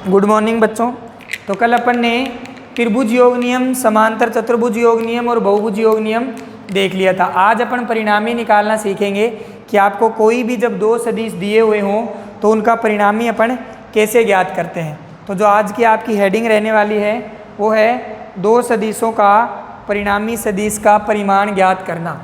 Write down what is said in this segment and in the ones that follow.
Good morning बच्चों। तो कल अपन ने त्रिभुज योग नियम, समांतर चतुर्भुज योग नियम और बहुभुज योग नियम देख लिया था। आज अपन परिणामी निकालना सीखेंगे कि आपको कोई भी जब दो सदिश दिए हुए हों तो उनका परिणामी अपन कैसे ज्ञात करते हैं। तो जो आज की आपकी हेडिंग रहने वाली है वो है दो सदिशों का परिणामी सदिश का परिमाण ज्ञात करना।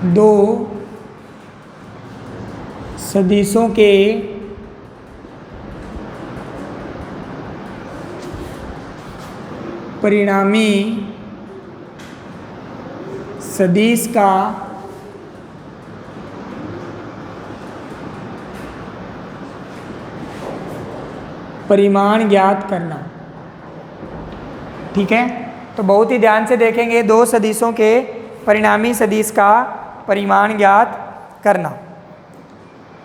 दो सदिशों के परिणामी सदिश का परिमाण ज्ञात करना। ठीक है, तो बहुत ही ध्यान से देखेंगे। दो सदिशों के परिणामी सदिश का परिमाण ज्ञात करना।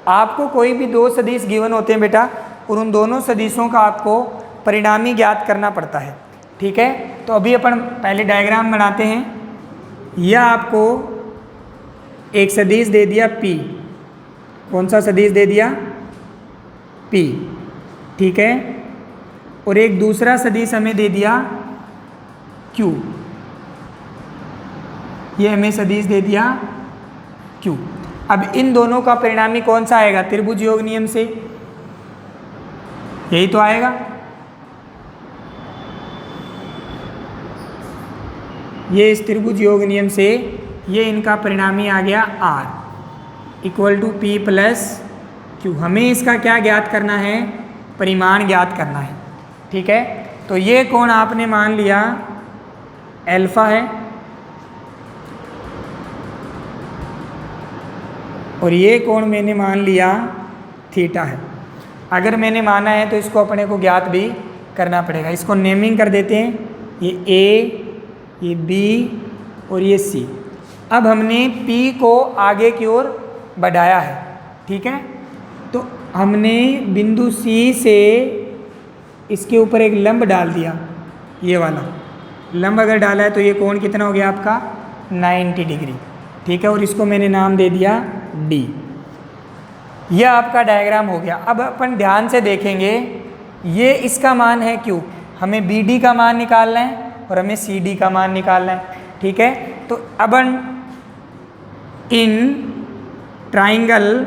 आपको कोई भी दो सदिश गिवन होते हैं बेटा, और उन दोनों सदिशों का आपको परिणामी ज्ञात करना पड़ता है। ठीक है, तो अभी अपन पहले डायग्राम बनाते हैं। यह आपको एक सदिश दे दिया P। कौन सा सदिश दे दिया? P। ठीक है, और एक दूसरा सदिश हमें दे दिया Q। ये हमें सदिश दे दिया Q। अब इन दोनों का परिणामी कौन सा आएगा? त्रिभुज योग नियम से यही तो आएगा। ये इस त्रिभुज योग नियम से ये इनका परिणामी आ गया R equal to P plus Q। हमें इसका क्या ज्ञात करना है? परिमाण ज्ञात करना है। ठीक है, तो ये कोण आपने मान लिया अल्फा है और ये कोण मैंने मान लिया थीटा है। अगर मैंने माना है तो इसको अपने को ज्ञात भी करना पड़ेगा। इसको नेमिंग कर देते हैं, ये A, ये B और ये C। अब हमने P को आगे की ओर बढ़ाया है। ठीक है, तो हमने बिंदु C से इसके ऊपर एक लंब डाल दिया, ये वाला लंब अगर डाला है तो ये कोण कितना हो गया आपका? 90 डिग्री। ठीक है, और इसको मैंने नाम दे दिया D। यह आपका डायग्राम हो गया। अब अपन ध्यान से देखेंगे, ये इसका मान है Q। हमें BD का मान निकालना है और हमें CD का मान निकालना है। ठीक है, तो अब in triangle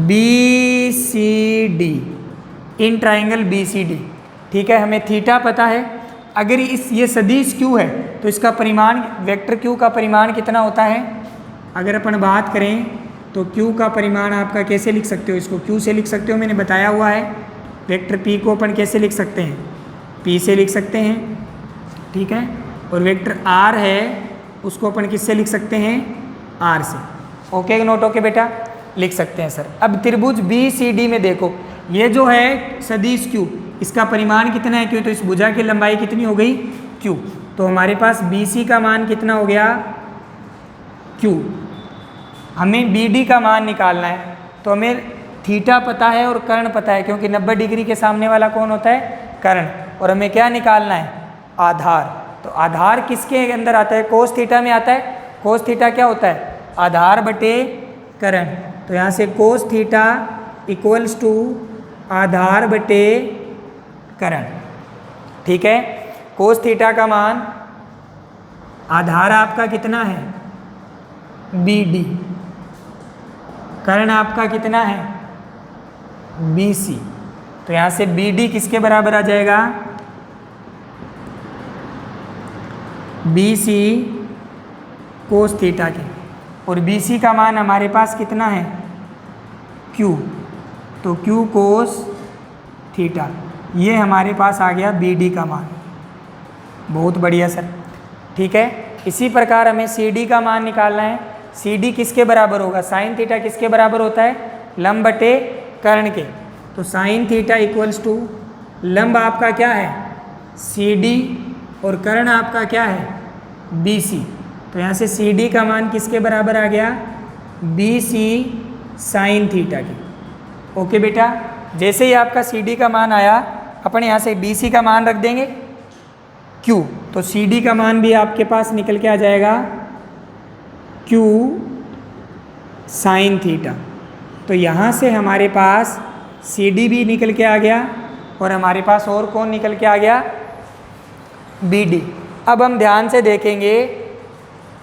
BCD, in triangle BCD, ठीक है, हमें थीटा पता है। अगर ये सदिश Q है तो इसका परिमाण, वेक्टर Q का परिमाण कितना होता है? अगर अपन बात करें तो Q का परिमाण आपका कैसे लिख सकते हो? इसको Q से लिख सकते हो, मैंने बताया हुआ है। वेक्टर P को अपन कैसे लिख सकते हैं? P से लिख सकते हैं। ठीक है, और वेक्टर R है उसको अपन किससे लिख सकते हैं? R से। ओके, नोट ओके बेटा, लिख सकते हैं सर। अब त्रिभुज BCD में देखो, ये जो है सदिश Q, इसका परिमाण कितना है Q? तो इस भुजा की लंबाई कितनी हो गई? Q। तो हमारे पास BC का मान कितना हो गया? Q। हमें BD का मान निकालना है, तो हमें थीटा पता है और कर्ण पता है, क्योंकि 90 डिग्री के सामने वाला कौन होता है? कर्ण। और हमें क्या निकालना है? आधार। तो आधार किसके अंदर आता है? कोस थीटा में आता है। कोस थीटा क्या होता है? आधार बटे कर्ण। तो यहाँ से कोस थीटा इक्वल्स टू आधार बटे कर्ण। ठीक है, कोस थीटा का मान, आधार आपका कितना है? BD। कर्ण आपका कितना है? BC। तो यहाँ से BD किसके बराबर आ जाएगा? BC कोस थीटा के। और BC का मान हमारे पास कितना है? Q। तो Q कोस थीटा, ये हमारे पास आ गया BD का मान। बहुत बढ़िया सर। ठीक है, इसी प्रकार हमें CD का मान निकालना है। CD किसके बराबर होगा? साइन थीटा किसके बराबर होता है? लंब बटे कर्ण के। तो साइन थीटा इक्वल्स टू, लंब आपका क्या है? CD और कर्ण आपका क्या है? BC। तो यहाँ से CD का मान किसके बराबर आ गया? BC साइन थीटा के। ओके बेटा, जैसे ही आपका CD का मान आया, अपन यहाँ से BC का मान रख देंगे Q। तो सी डी का मान भी आपके पास निकल के आ जाएगा क्यू साइन थीटा। तो यहाँ से हमारे पास सी डी भी निकल के आ गया और हमारे पास और कौन निकल के आ गया, बी डी। अब हम ध्यान से देखेंगे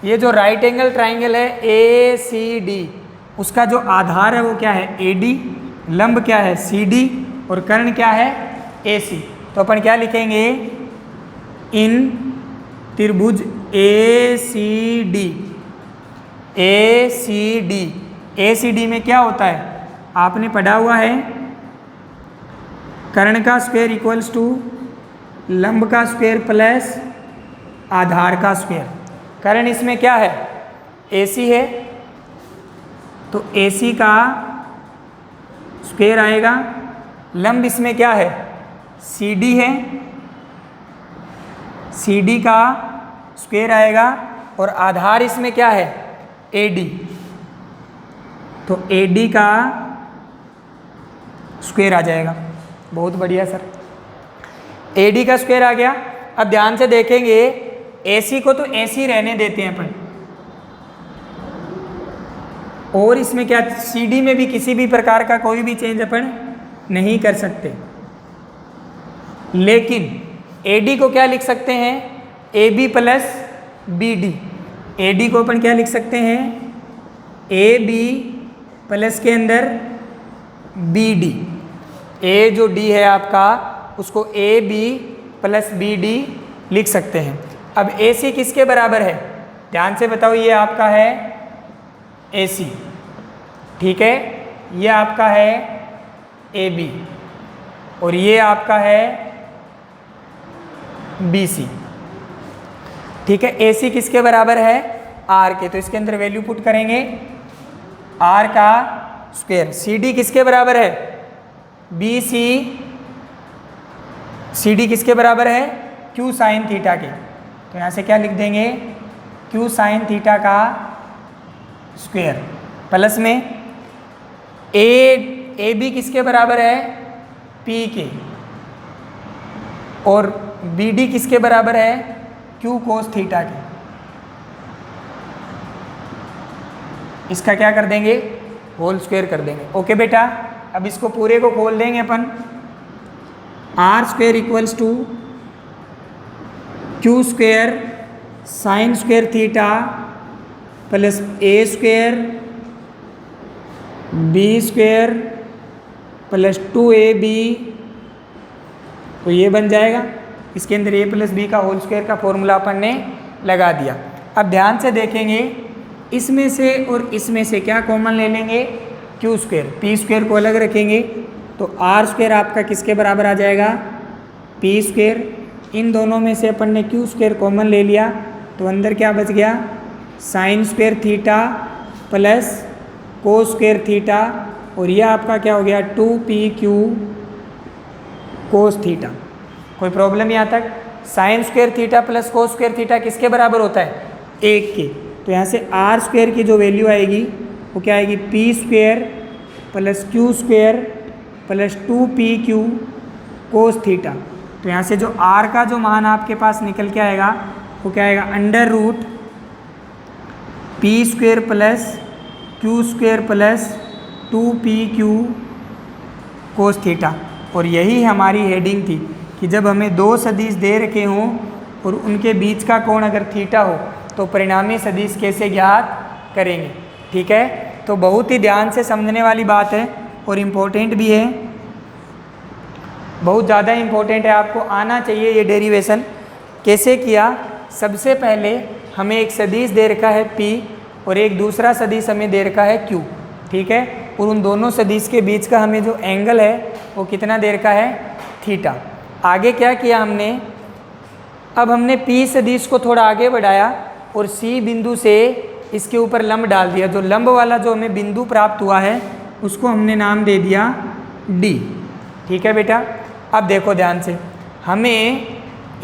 ये जो राइट एंगल ट्राइंगल है ए सी डी, उसका जो आधार है वो क्या है, ए डी, लंब क्या है, सी डी, और कर्ण क्या है, ए सी। तो अपन क्या लिखेंगे, इन त्रिभुज ए सी डी, ए सी डी, ए सी डी में क्या होता है, आपने पढ़ा हुआ है कर्ण का स्क्वायर इक्वल्स टू लंब का स्क्वायर प्लस आधार का स्क्वायर। कर्ण इसमें क्या है, AC है, तो AC का स्क्वायर आएगा। लंब इसमें क्या है, CD है, CD का स्क्वायर आएगा। और आधार इसमें क्या है, AD, तो AD का स्क्वायर आ जाएगा। बहुत बढ़िया सर, AD का स्क्वायर आ गया। अब ध्यान से देखेंगे AC को तो AC रहने देते हैं अपन, और इसमें क्या, CD में भी किसी भी प्रकार का कोई भी चेंज अपन नहीं कर सकते। लेकिन AD को क्या लिख सकते हैं, AB प्लस BD। AD को अपन क्या लिख सकते हैं, AB प्लस के अंदर BD। A जो D है आपका, उसको AB प्लस BD लिख सकते हैं। अब AC किसके बराबर है, ध्यान से बताओ, ये आपका है AC, ठीक है, ये आपका है AB, और ये आपका है BC, ठीक है। AC किसके बराबर है, R के, तो इसके अंदर वैल्यू पुट करेंगे R का स्क्वायर। CD किसके बराबर है, BC, CD किसके बराबर है, Q साइन थीटा के, तो यहाँ से क्या लिख देंगे, Q साइन थीटा का स्क्वायर प्लस में AB किसके बराबर है, P के, और BD किसके बराबर है, Q कोस थीटा के। इसका क्या कर देंगे, होल स्क्वायर कर देंगे। ओके बेटा, अब इसको पूरे को खोल देंगे अपन, R square equals to Q square sine square theta plus A square B square plus 2AB, तो ये बन जाएगा। इसके अंदर A प्लस B का होल स्क्वायर का फॉर्मूला अपन ने लगा दिया। अब ध्यान से देखेंगे, इसमें से और इसमें से क्या कॉमन ले लेंगे, Q स्क्वायर, P स्क्वायर को अलग रखेंगे, तो R स्क्वायर आपका किसके बराबर आ जाएगा, P स्क्वायर। इन दोनों में से अपन ने Q स्क्वायर कॉमन ले लिया, तो अंदर क्या बच गया, sign square theta plus cos square theta, और यह आपका क्या हो गया, 2PQ कोस थीटा। कोई प्रॉब्लम यहाँ तक, sign square theta plus cos square theta किसके बराबर होता है, 1 के। तो यहाँ से R स्क्वायर की जो वैल्यू आएगी वो क्या आएगी, P square plus Q square plus 2PQ cos theta. तो यहाँ से जो R का जो मान आपके पास निकल के आएगा वो क्या आएगा, under root P square plus Q square plus 2PQ cos theta. और यही हमारी हेडिंग थी कि जब हमें दो सदिश दे रखे हों और उनके बीच का कोण अगर थीटा हो तो परिणामी सदिश कैसे ज्ञात करेंगे, ठीक है। तो बहुत ही ध्यान से समझने वाली बात है और इम्पोर्टेंट भी है, बहुत ज़्यादा इम्पोर्टेंट है, आपको आना चाहिए ये डेरिवेशन। कैसे किया, सबसे पहले हमें एक सदिश दे रखा है P और एक दूसरा सदिश हमें दे रखा है Q, ठीक है, और उन दोनों सदिश के बीच का हमें जो एंगल है वो कितना दे रखा है, थीटा। आगे क्या किया हमने, अब हमने P सदिश को थोड़ा आगे बढ़ाया और C बिंदु से इसके ऊपर लंब डाल दिया। जो लंब वाला जो हमें बिंदु प्राप्त हुआ है उसको हमने नाम दे दिया D, ठीक है बेटा। अब देखो ध्यान से, हमें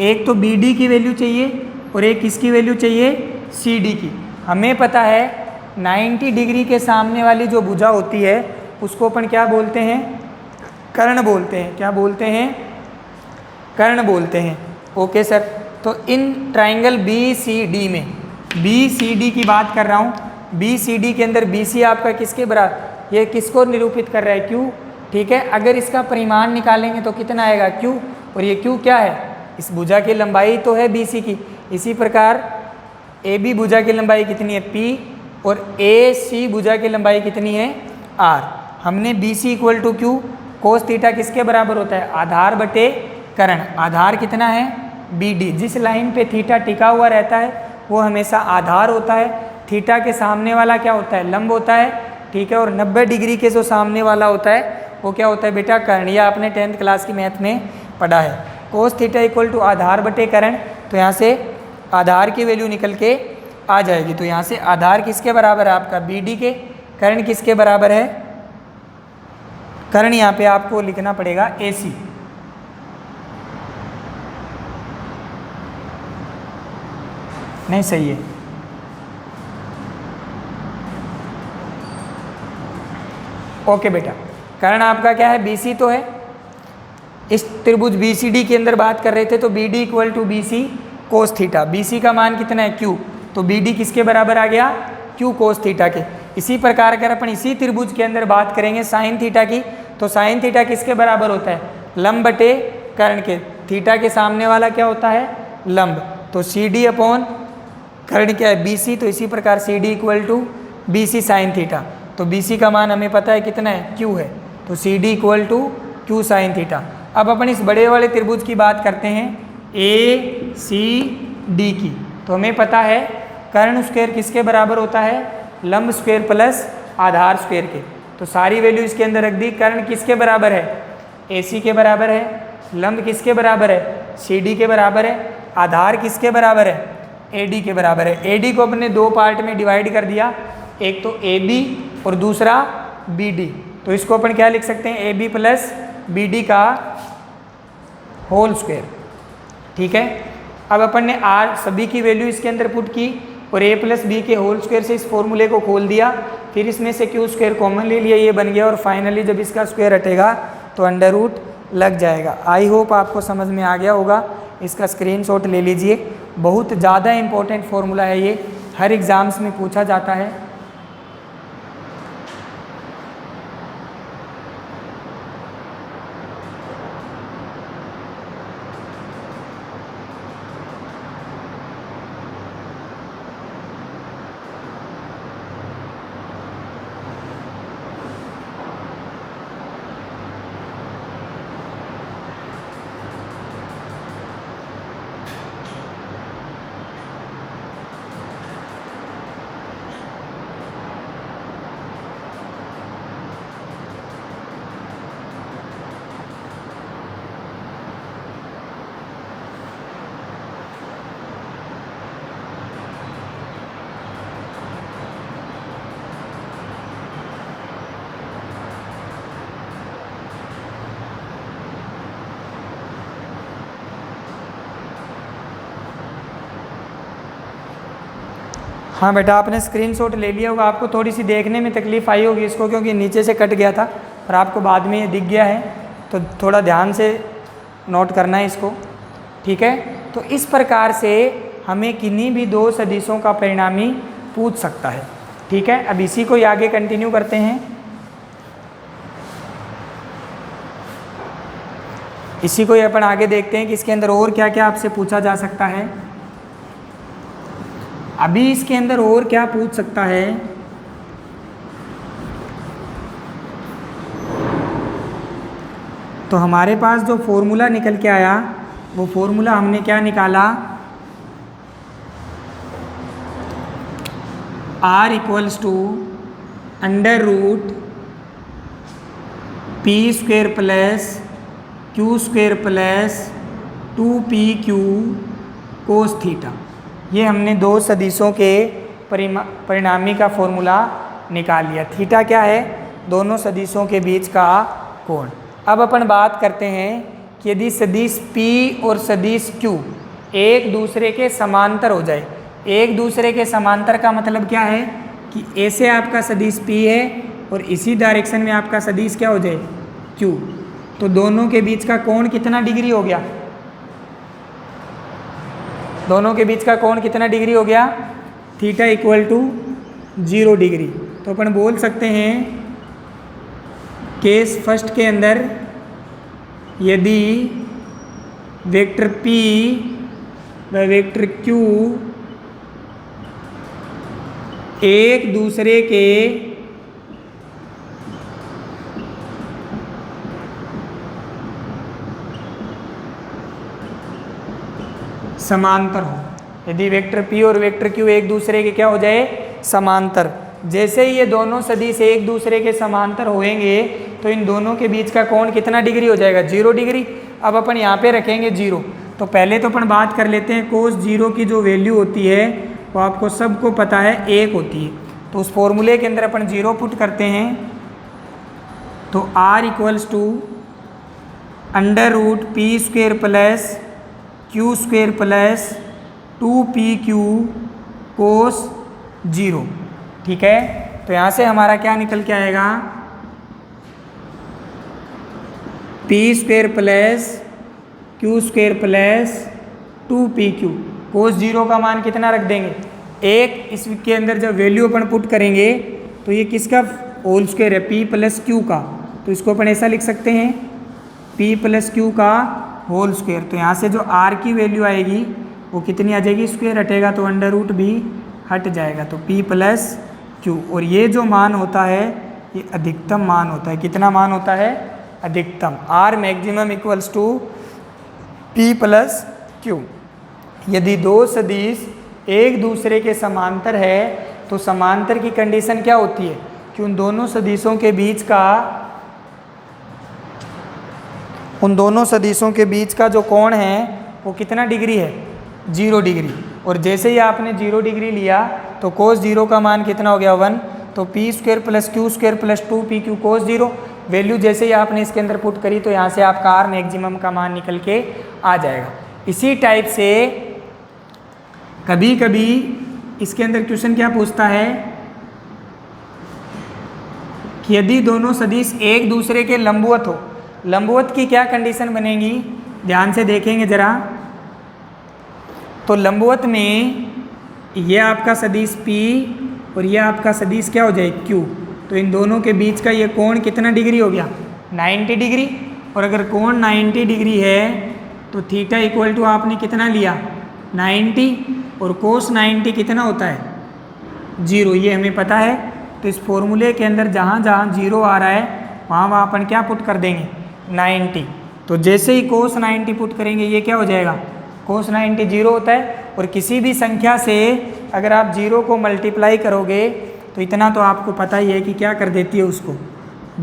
एक तो BD की वैल्यू चाहिए और एक किसकी वैल्यू चाहिए, CD की। हमें पता है 90 डिग्री के सामने वाली जो भुजा होती है उसको अपन क्या बोलते हैं, कर्ण बोलते हैं। क्या बोलते हैं, कर्ण बोलते हैं। ओके सर, तो in triangle B C D में, बी सी डी की बात कर रहा हूँ, बी सी डी के अंदर बी सी आपका किसके बराबर, ये किसको निरूपित कर रहा है, क्यू। ठीक है, अगर इसका परिमाण निकालेंगे तो कितना आएगा, क्यू। और ये क्यू क्या है, इस भुजा की लंबाई तो है बी सी की। इसी प्रकार ए बी भुजा की लंबाई कितनी है, पी, और ए सी भुजा की लंबाई कितनी है, आर। हमने B C equal to Q, cos theta किसके बराबर होता है, आधार बटे कर्ण। आधार कितना है, बी डी। जिस लाइन पे थीटा टिका हुआ रहता है वो हमेशा आधार होता है। थीटा के सामने वाला क्या होता है, लंब होता है। ठीक है, और 90 डिग्री के जो सामने वाला होता है वो क्या होता है बेटा, कर्ण। यह आपने 10th क्लास की मैथ में पढ़ा है। कोस थीटा इक्वल टू आधार बटे कर्ण, तो यहाँ से आधार की वैल्यू निकल के आ जाएगी। तो यहाँ से आधार किसके बराबर है आपका, बी डी के। कर्ण किसके बराबर है, कर्ण यहाँ पे आपको लिखना पड़ेगा ए सी। नहीं सही है, ओके बेटा। कर्ण आपका क्या है, बी सी तो है। इस त्रिभुज बी सी डी के अंदर बात कर रहे थे, तो B D equal to B C cos theta. B C का मान कितना है, क्यू, तो बी डी किसके बराबर आ गया, क्यू कोस थीटा के। इसी प्रकार अगर अपन इसी त्रिभुज के अंदर बात करेंगे साइन थीटा की, तो साइन थीटा किसके बराबर होता है, लंब बटे कर्ण के। थीटा के सामने वाला क्या होता है, लंब। तो सी डी अपॉन कर्ण क्या है, बी सी। तो इसी प्रकार C D equal to B C sine theta. तो बी सी का मान हमें पता है कितना है, क्यू है। तो C D equal to Q sine theta. अब अपन इस बड़े वाले त्रिभुज की बात करते हैं, ए सी डी की। तो हमें पता है कर्ण स्क्वायर किसके बराबर होता है, लंब स्क्वायर प्लस आधार स्क्वायर के। तो सारी वैल्यू इसके अंदर रख दी। कर्ण किसके बराबर है, ए सी के बराबर है। लंब किसके बराबर है, सी डी के बराबर है। आधार किसके बराबर है, ए डी के बराबर है। ए डी को अपने दो पार्ट में डिवाइड कर दिया, एक तो ए बी और दूसरा बी डी। तो इसको अपन क्या लिख सकते हैं, A B plus B D का होल स्क्वायर। ठीक है, अब अपन ने आर सभी की वैल्यू इसके अंदर पुट की और ए प्लस बी के होल स्क्वायर से इस फॉर्मूले को खोल दिया। फिर इसमें से क्यू स्क्वायर कॉमन ले लिया, ये बन गया। और फाइनली जब इसका स्क्वायर हटेगा तो अंडर रूट लग जाएगा। आई होप आपको समझ में आ गया होगा। इसका स्क्रीनशॉट ले लीजिए, बहुत ज़्यादा इंपॉर्टेंट फॉर्मूला है ये, हर एग्ज़ाम्स में पूछा जाता है। हाँ बेटा, आपने स्क्रीनशॉट ले लिया होगा। आपको थोड़ी सी देखने में तकलीफ़ आई होगी इसको, क्योंकि नीचे से कट गया था, पर आपको बाद में ये दिख गया है। तो थोड़ा ध्यान से नोट करना है इसको। ठीक है, तो इस प्रकार से हमें किन्हीं भी दो सदिशों का परिणामी पूछ सकता है। ठीक है, अब इसी को आगे कंटिन्यू करते हैं। इसी को अपन आगे देखते हैं कि इसके अंदर और क्या क्या आपसे पूछा जा सकता है। अभी इसके अंदर और क्या पूछ सकता है, तो हमारे पास जो फॉर्मूला निकल के आया वो फॉर्मूला हमने क्या निकाला, R equals to under root P square plus Q square plus 2pq cos theta. ये हमने दो सदिशों के परिणामी का फॉर्मूला निकाल लिया। थीटा क्या है, दोनों सदिशों के बीच का कोण। अब अपन बात करते हैं कि यदि सदिश P और सदिश Q एक दूसरे के समांतर हो जाए। एक दूसरे के समांतर का मतलब क्या है कि ऐसे आपका सदिश P है और इसी डायरेक्शन में आपका सदिश क्या हो जाए, Q। तो दोनों के बीच का कोण कितना डिग्री हो गया, दोनों के बीच का कोण कितना डिग्री हो गया, थीटा इक्वल टू 0 डिग्री। तो अपन बोल सकते हैं केस फर्स्ट के अंदर यदि वेक्टर P व वेक्टर Q एक दूसरे के समांतर हो, यदि वेक्टर P और वेक्टर Q एक दूसरे के क्या हो जाए, समांतर, जैसे ही ये दोनों सदिश एक दूसरे के समांतर होएंगे तो इन दोनों के बीच का कोण कितना डिग्री हो जाएगा, 0 डिग्री। अब अपन यहाँ पे रखेंगे 0। तो पहले तो अपन बात कर लेते हैं कोस 0 की जो वैल्यू होती है वो आपको सबको पता है 1 होती है। तो उस फॉर्मूले के अंदर अपन 0 पुट करते हैं तो r equals to √p² plus q² plus 2pq cos 0। ठीक है, तो यहाँ से हमारा क्या निकल के आएगा, p² plus q² plus 2pq cos 0 का मान कितना रख देंगे, 1। इसके अंदर जब वैल्यू अपन पुट करेंगे तो ये किसका होल स्क्वायर है, p प्लस q का। तो इसको अपन ऐसा लिख सकते हैं p प्लस q का होल स्क्वायर। तो यहाँ से जो r की वैल्यू आएगी वो कितनी आ जाएगी, स्क्वायर हटेगा तो अंडर रूट भी हट जाएगा, तो p प्लस q। और ये जो मान होता है ये अधिकतम मान होता है, कितना मान होता है, अधिकतम। r maximum equals to p plus q। यदि दो सदिश एक दूसरे के समांतर है तो समांतर की कंडीशन क्या होती है कि उन दोनों सदिशों के बीच का जो कोण है वो कितना डिग्री है, 0 डिग्री। और जैसे ही आपने 0 डिग्री लिया तो कोस 0 का मान कितना हो गया, 1। तो p² plus q² plus 2pq cos 0 value जैसे ही आपने इसके अंदर पुट करी तो यहाँ से आपका r मैक्सिमम का मान निकल के आ जाएगा। इसी टाइप से कभी कभी इसके अंदर क्वेश्चन क्या पूछता है कि यदि दोनों सदिश एक दूसरे के लंबवत हो, लंबवत की क्या कंडीशन बनेगी, ध्यान से देखेंगे जरा। तो लंबवत में ये आपका सदिश P और ये आपका सदिश क्या हो जाए, Q। तो इन दोनों के बीच का ये कोण कितना डिग्री हो गया, 90 डिग्री। और अगर कोण 90 डिग्री है तो थीटा इक्वल टू आपने कितना लिया, 90। और कोस 90 कितना होता है, 0, ये हमें पता है। तो इस फॉर्मूले के अंदर जहाँ जहाँ 0 आ रहा है वहाँ अपन क्या पुट कर देंगे, 90। तो जैसे ही कोस 90 पुट करेंगे ये क्या हो जाएगा, कोस 90 0 होता है। और किसी भी संख्या से अगर आप 0 को मल्टीप्लाई करोगे तो इतना तो आपको पता ही है कि क्या कर देती है उसको,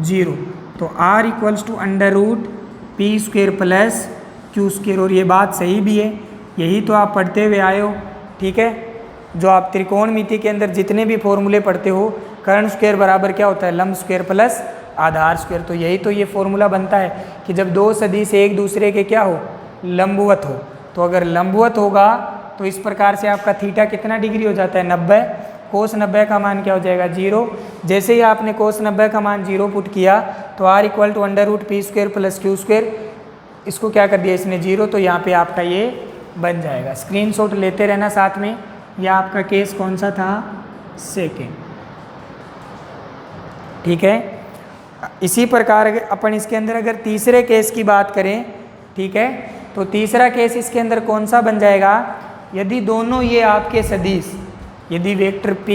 0। तो r equals to √p² plus q²। और ये बात सही भी है, यही तो आप पढ़ते हुए आए हो। ठीक है, जो आप त्रिकोणमिति के अंदर जितने भी फॉर्मूले पढ़ते हो, कर्ण स्क्वायर बराबर क्या होता है, लंब स्क्वायर प्लस आधार स्क्वायर। तो यही तो ये फॉर्मूला बनता है कि जब दो सदिश एक दूसरे के क्या हो, लंबवत हो। तो अगर लंबवत होगा तो इस प्रकार से आपका थीटा कितना डिग्री हो जाता है, 90। कोस 90 का मान क्या हो जाएगा, 0। जैसे ही आपने कोस 90 का मान 0 पुट किया तो r equal to √p² plus q²। इसको क्या कर दिया इसने, 0। तो यहाँ पे आपका ये बन जाएगा। स्क्रीनशॉट लेते रहना साथ में। यह आपका केस कौन सा था, सेकेंड। ठीक है, इसी प्रकार अपन इसके अंदर अगर तीसरे केस की बात करें, ठीक है, तो तीसरा केस इसके अंदर कौन सा बन जाएगा, यदि दोनों ये आपके सदिश, यदि वेक्टर P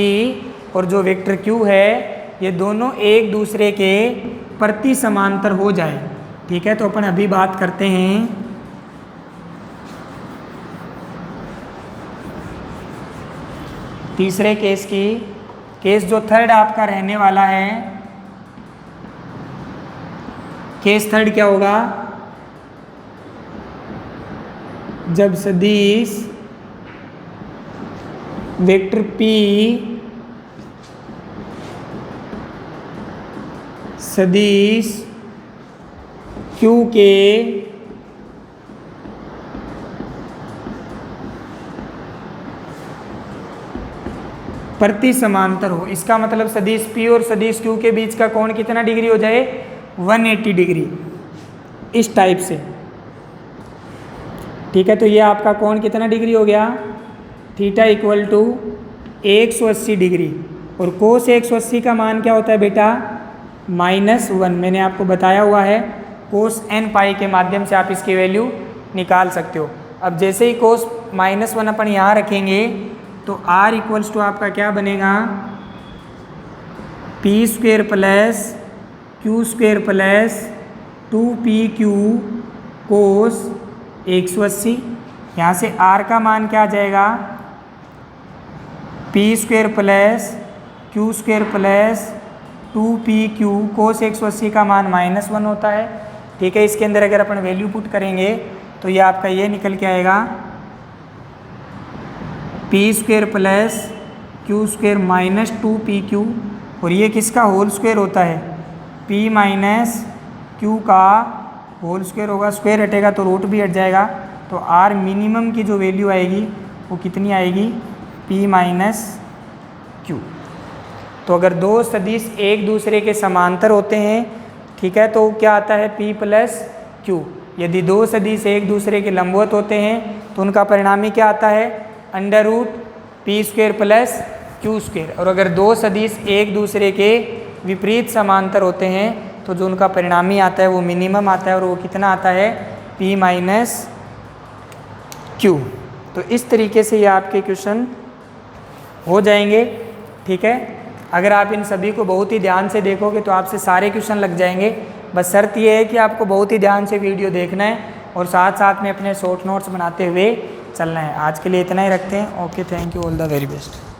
और जो वेक्टर Q है ये दोनों एक दूसरे के प्रति समांतर हो जाए। ठीक है, तो अपन अभी बात करते हैं तीसरे केस की। केस जो थर्ड आपका रहने वाला है, केस थर्ड क्या होगा, जब सदिश वेक्टर P सदिश Q के प्रति समांतर हो। इसका मतलब सदिश P और सदिश Q के बीच का कोण कितना डिग्री हो जाए, 180 डिग्री, इस टाइप से। ठीक है, तो ये आपका कोण कितना डिग्री हो गया, थीटा इक्वल टू 180 डिग्री। और कोस 180 का मान क्या होता है बेटा, -1। मैंने आपको बताया हुआ है, कोस n पाई के माध्यम से आप इसकी वैल्यू निकाल सकते हो। अब जैसे ही कोस -1 अपन यहाँ रखेंगे तो r इक्वल्स टू आपका क्या बनेगा, p² plus q² plus 2pq कोस 180। यहाँ से r का मान क्या आ जाएगा, p² plus q² plus 2pq कोस 180 का मान -1 होता है। ठीक है, इसके अंदर अगर अपन वैल्यू पुट करेंगे तो ये आपका ये निकल के आएगा p² plus q² minus 2pq। और ये किसका होल स्क्वायर होता है, p माइनस q का होल स्क्वायर होगा, स्क्वायर हटेगा तो रूट भी हट जाएगा। तो r मिनिमम की जो वैल्यू आएगी वो कितनी आएगी, p माइनस q। तो अगर दो सदिश एक दूसरे के समांतर होते हैं, ठीक है, तो क्या आता है, p प्लस q। यदि दो सदिश एक दूसरे के लंबवत होते हैं तो उनका परिणामी क्या आता है, √p² प्लस q²। और अगर दो सदिश एक दूसरे के विपरीत समांतर होते हैं तो जो उनका परिणामी आता है वो मिनिमम आता है, और वो कितना आता है, p माइनस q। तो इस तरीके से ये आपके क्वेश्चन हो जाएंगे। ठीक है, अगर आप इन सभी को बहुत ही ध्यान से देखोगे तो आपसे सारे क्वेश्चन लग जाएंगे। बस शर्त ये है कि आपको बहुत ही ध्यान से वीडियो देखना है और साथ साथ में अपने शॉर्ट नोट्स बनाते हुए चलना है। आज के लिए इतना ही रखते हैं। Okay, thank you, all the very best.